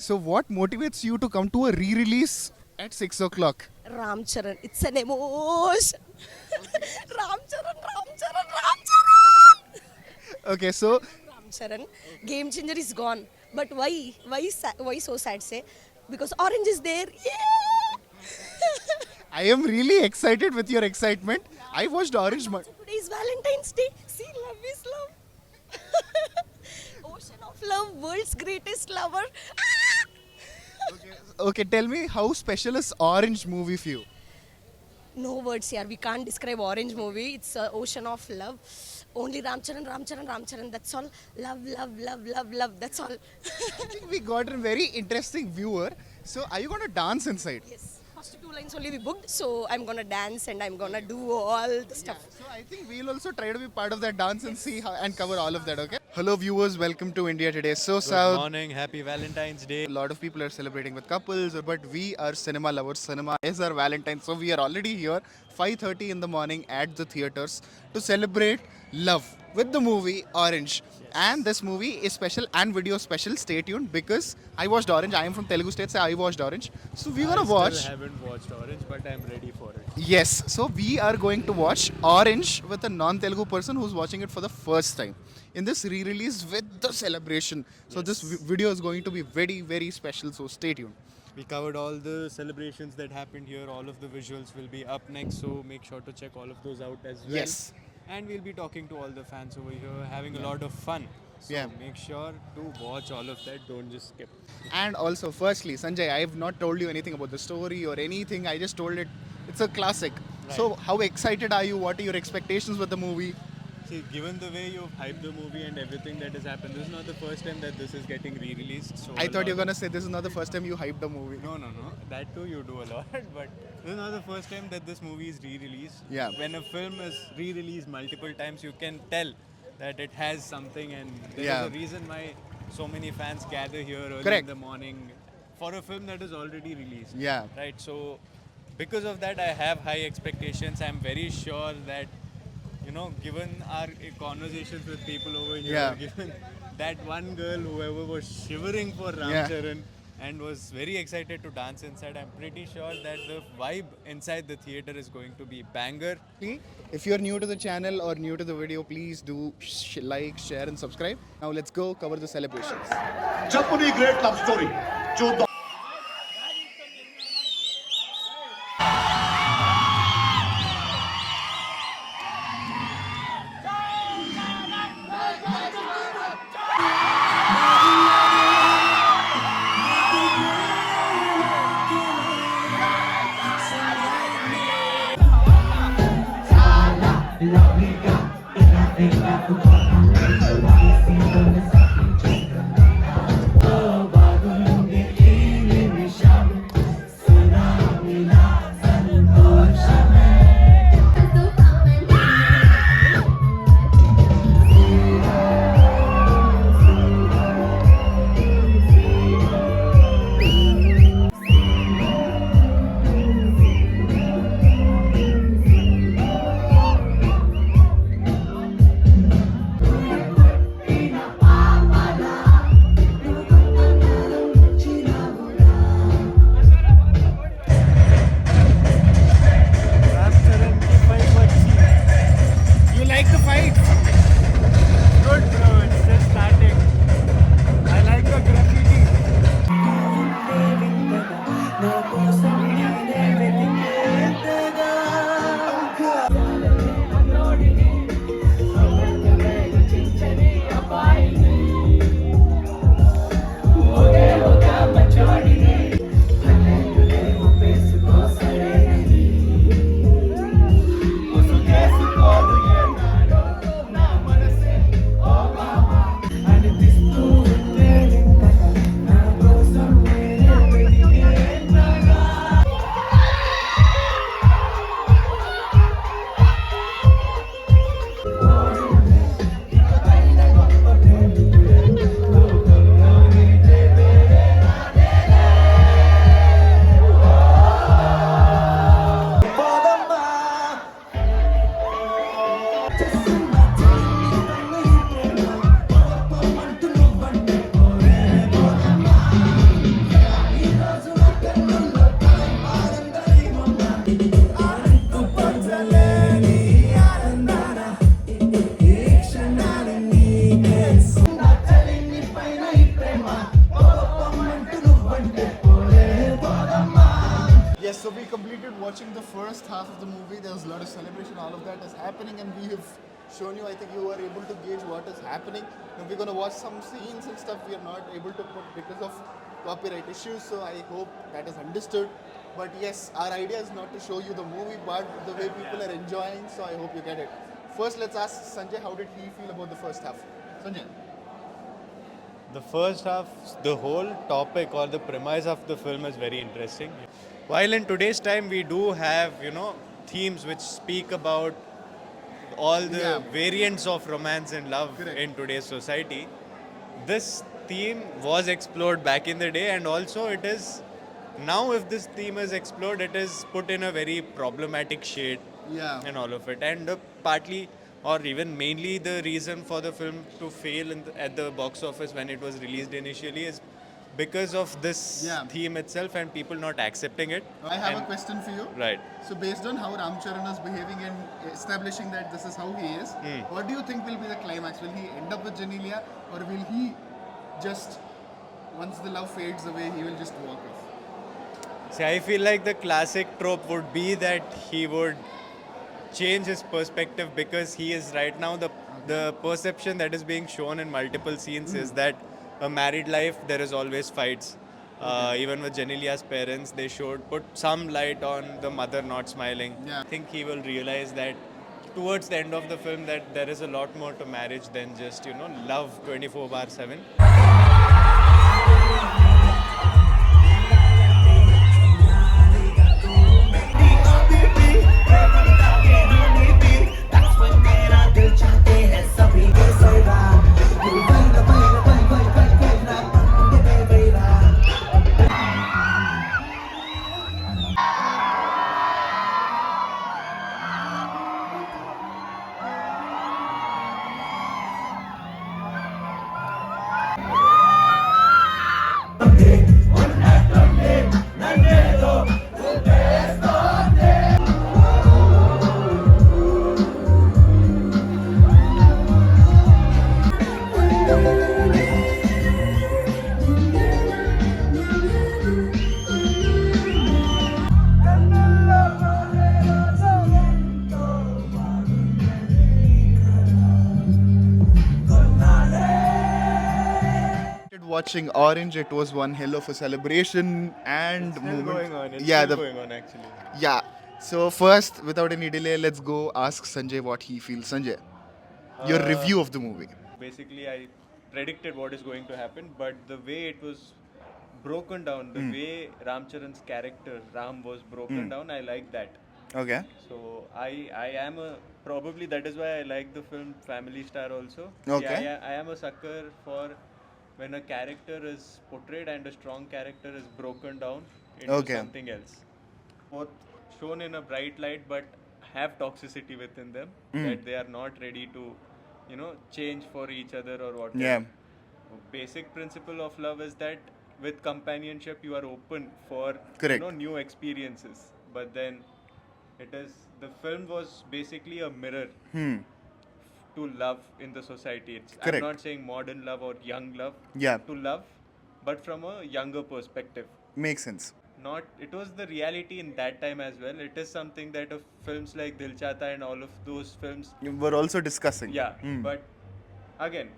So what motivates you to come to a re-release at 6 o'clock? Ram Charan. It's an emotion. Ram Charan, Ram Charan, Ram Charan. Okay, so Ram Charan. Game changer is gone. But why? Why so sad? Say, because Orange is there. Yeah. I am really excited with your excitement. I watched Orange. Today is Valentine's Day. See, love is love. Ocean of love, world's greatest lover. Okay, tell me how special is Orange movie for you? No words here. We can't describe Orange movie. It's an ocean of love. Only Ram Charan, Ram Charan, Ram Charan. That's all. Love, love, love, love, love. That's all. I think we got a very interesting viewer. So are you going to dance inside? Yes. First 2 lines only we booked. So I'm gonna dance and I'm gonna do all the stuff. So I think we'll also try to be part of that dance and see how, and cover all of that, okay? Hello viewers, welcome to India Today. So Good South. morning, happy Valentine's Day. A lot of people are celebrating with couples, but we are cinema lovers. Cinema is our Valentine. So we are already here 5:30 in the morning at the theaters to celebrate love with the movie Orange. And this movie is special and video special. Stay tuned because I watched Orange. I am from Telugu state, so I watched Orange. So we're gonna watch. I still haven't watched Orange, but I'm ready for it. Yes, so we are going to watch Orange with a non-Telugu person who's watching it for the first time in this re-release with the celebration. So this video is going to be very, very special. So stay tuned. We covered all the celebrations that happened here. All of the visuals will be up next, so make sure to check all of those out as well. Yes. And we'll be talking to all the fans over here, having a lot of fun. So Yeah. make sure to watch all of that. Don't just skip. And also, firstly, Sanjay, I have not told you anything about the story or anything. I just told it it's a classic. So how excited are you? What are your expectations with the movie? See, given the way you've hyped the movie and everything that has happened, this is not the first time that this is getting re-released. So I thought you were gonna say this is not the first time you hyped a movie. No. That too you do a lot. But this is not the first time that this movie is re-released. Yeah. When a film is re-released multiple times, you can tell that it has something, and there is Yeah. a reason why so many fans gather here early Correct. in the morning for a film that is already released. Yeah. Right. So because of that, I have high expectations. I'm very sure that, given our conversations with people over here, Yeah. given that one girl, whoever was shivering for Ram Yeah. Charan and was very excited to dance inside, I'm pretty sure that the vibe inside the theater is going to be banger. If you're new to the channel or new to the video, please do like, share, and subscribe. Now let's go cover the celebrations. Japuni great love story. చూద్దాం. so we completed watching the first half of the movie. There was a lot of celebration, all of that is happening, and we have shown you. I think you were able to gauge what is happening. Now we're gonna watch some scenes and stuff we are not able to put because of copyright issues. So I hope that is understood. But yes, our idea is not to show you the movie, but the way people are enjoying. So I hope you get it. First, let's ask Sanjay how did he feel about the first half. Sanjay. The first half, the whole topic or the premise of the film is very interesting. While in today's time we do have, themes which speak about all the Yeah. variants of romance and love Correct. in today's society, this theme was explored back in the day, and also it is now, if this theme is explored, it is put in a very problematic shade. Yeah. And all of it, and partly or even mainly the reason for the film to fail at the box office when it was released initially is because of this Yeah. theme itself and people not accepting it. I have a And- question for you. Right. So based on how Ram Charan is behaving and establishing that this is how he is, what do you think will be the climax? Will he end up with Genelia, or will he just, once the love fades away, he will just walk off? See, I feel like the classic trope would be that he would change his perspective because he is right now the perception that is being shown in multiple scenes is that a married life there is always fights. Even with Genelia's parents, they should put some light on the mother not smiling. Yeah. I think he will realize that towards the end of the film that there is a lot more to marriage than just love 24/7. Watching Orange, it was one hell of a celebration and Still moment. going on. It's yeah, still going on actually. yeah. So first, without any delay, let's go ask Sanjay what he feels. Sanjay, your review of the movie. Basically, I predicted what is going to happen, but the way it was broken down, the way Ramcharan's character Ram was broken down, I like that. Okay. So I am a probably that is why I like the film Family Star also. Okay. See, I am a sucker for when a character is portrayed and a strong character is broken down into Okay. something else. Both shown in a bright light but have toxicity within them that they are not ready to, change for each other or whatever. Yeah. Basic principle of love is that with companionship you are open for Correct. new experiences. But then the film was basically a mirror to love in the society. Correct. I'm not saying modern love or young love. Yeah. To love, but from a younger perspective. Makes sense. It was the reality in that time as well. It is something that of films like Dil Chahta and all of those films. You were also discussing. Yeah. But again,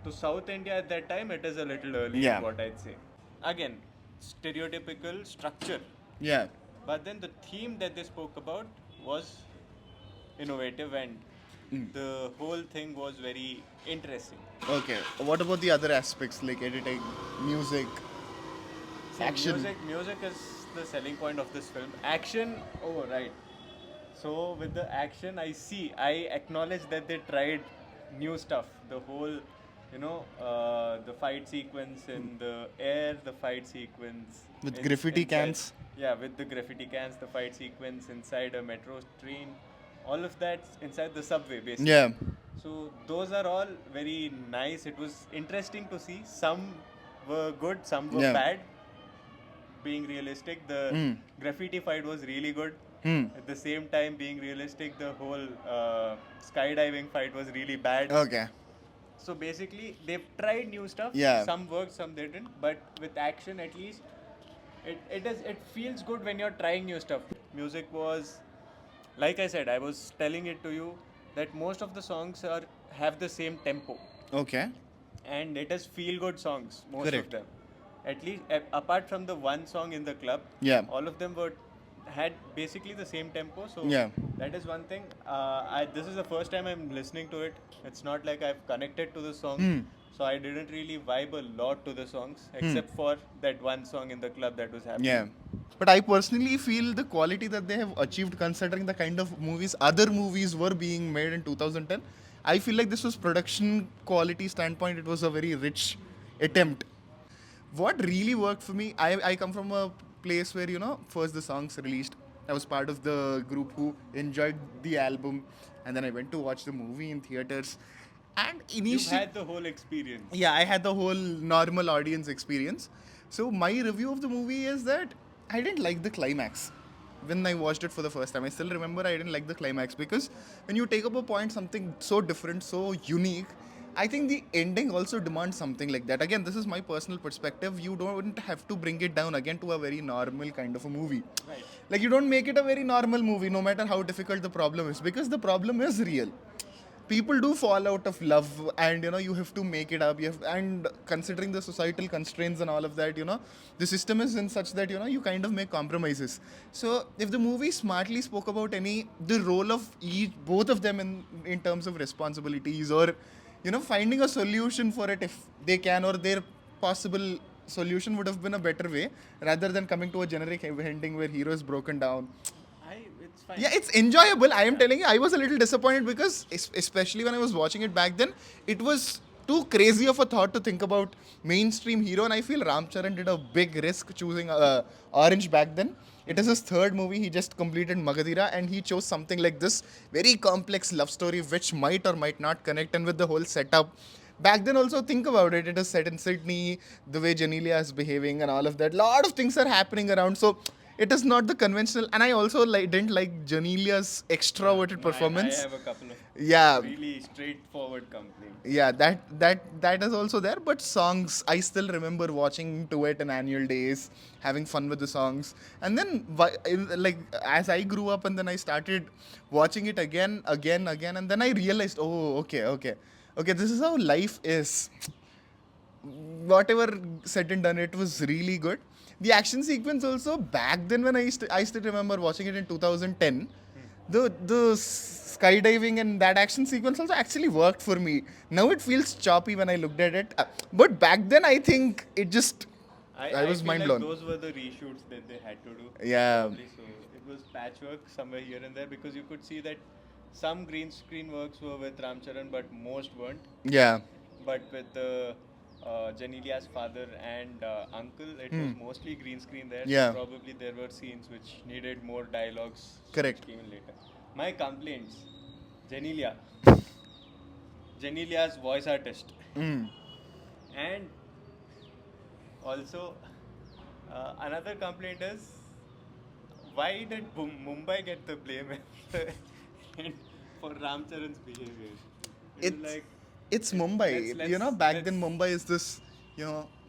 to South India at that time, it is a little early, Yeah. is what I'd say. Again, stereotypical structure. Yeah. But then the theme that they spoke about was innovative and the whole thing was very interesting. Okay. What about the other aspects like editing, music, See, action? Music is the selling point of this film. Action, oh right. So with the action, I acknowledge that they tried new stuff. The whole, the fight sequence in the air, the fight sequence With graffiti inside- cans? Yeah, with the graffiti cans, the fight sequence inside a metro train, all of that inside the subway, basically. Yeah. So those are all very nice. It was interesting to see. Some were good, some were Yeah. bad. Being realistic, the graffiti fight was really good. At the same time, being realistic, the whole skydiving fight was really bad. Okay. So basically, they've tried new stuff. Yeah. Some worked, some didn't. But with action, at least, It feels good when you're trying new stuff. Music was, like I said, I was telling it to you that most of the songs have the same tempo, Okay. and it is feel good songs, most Correct. of them. At least apart from the one song in the club, Yeah. all of them had basically the same tempo. So Yeah. that is one thing. This is the first time I'm listening to it. It's not like I've connected to the song, so I didn't really vibe a lot to the songs, except for that one song in the club that was happening. Yeah. But I personally feel the quality that they have achieved considering the kind of movies other movies were being made in 2010. I feel like this was production quality standpoint, it was a very rich attempt. What really worked for me, I come from a place where, first the songs released. I was part of the group who enjoyed the album, and then I went to watch the movie in theaters. And You've initially, had the whole experience. yeah, I had the whole normal audience experience. So my review of the movie is that I didn't like the climax when I watched it for the first time. I still remember I didn't like the climax because when you take up a point, something so different, so unique, I think the ending also demands something like that. Again, this is my personal perspective. You don't have to bring it down again to a very normal kind of a movie. Right. Like, you don't make it a very normal movie, no matter how difficult the problem is, because the problem is real. People do fall out of love, and you have to make it up. And considering the societal constraints and all of that, the system is in such that you kind of make compromises. So if the movie smartly spoke about the role of both of them in terms of responsibilities, or finding a solution for it if they can, or their possible solution would have been a better way rather than coming to a generic ending where hero is broken down. It's fine. Yeah, it's enjoyable. I am telling you, I was a little disappointed because, especially when I was watching it back then, it was too crazy of a thought to think about mainstream hero. And I feel Ram Charan did a big risk choosing Orange back then. It is his third movie. He just completed Magadira, and he chose something like this very complex love story, which might or might not connect. And with the whole setup, back then also, think about it, it is set in Sydney, the way Genelia is behaving and all of that. Lot of things are happening around. So it is not the conventional. And I also didn't like Genelia's extroverted performance. I have a couple of Yeah. really straightforward complaints. Yeah, that is also there. But songs, I still remember watching to it in annual days, having fun with the songs. And then, like, as I grew up, and then I started watching it again, and then I realized, oh, okay, this is how life is. Whatever said and done, it was really good. The action sequence also, back then when I still remember watching it in 2010. The skydiving and that action sequence also actually worked for me. Now it feels choppy when I looked at it, but back then I think it just I was feel mind like blown. those were the reshoots that they had to do. Yeah. Probably. So it was patchwork somewhere here and there, because you could see that some green screen works were with Ram Charan, but most weren't. Yeah. But with Genelia's father and uncle, it was mostly green screen there. Yeah. So probably there were scenes which needed more dialogues. Correct. Which came in later. My complaints: Genelia, Genelia's voice artist, and also another complaint is, why did Mumbai get the blame for Ram Charan's behavior? It was like, It's Mumbai. Back then let's- Mumbai is this,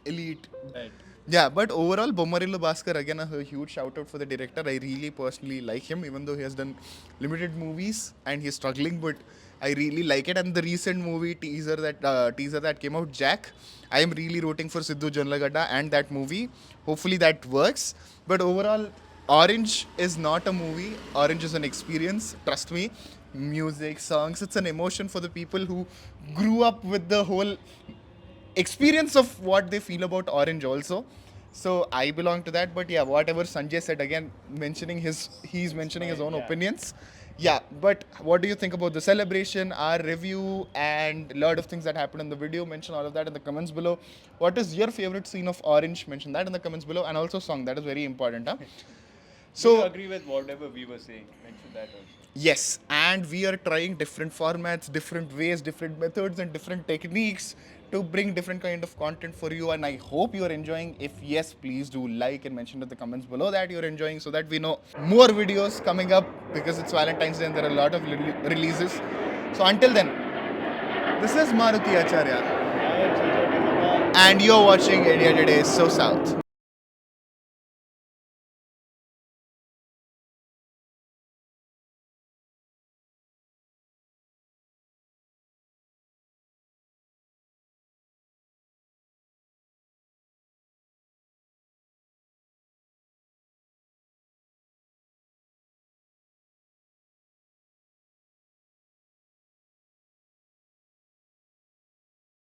elite. right. Yeah, but overall, Bommarillo Bhaskar, again, a huge shout out for the director. I really personally like him, even though he has done limited movies and he's struggling, but I really like it. And the recent movie teaser that came out, Jack, I am really rooting for Sidhu Janlagadda and that movie. Hopefully that works. But overall, Orange is not a movie. Orange is an experience. Trust me. Music, songs, it's an emotion for the people who grew up with the whole experience of what they feel about Orange also. So I belong to that. But yeah, whatever Sanjay said, again, he's mentioning his own opinions. Yeah, but what do you think about the celebration, our review, and a lot of things that happened in the video? Mention all of that in the comments below. What is your favorite scene of Orange? Mention that in the comments below. And also song, that is very important. Huh? Do you So agree with whatever we were saying? Mention that also. yes, and we are trying different formats, different ways, different methods, and different techniques to bring different kind of content for you. And I hope you are enjoying. If yes, please do like and mention in the comments below that you're enjoying, so that we know more videos coming up, because it's Valentine's Day and there are a lot of releases. So until then, this is Maruti Acharya, I am Sanjay Gupta. and you're watching India Today So South.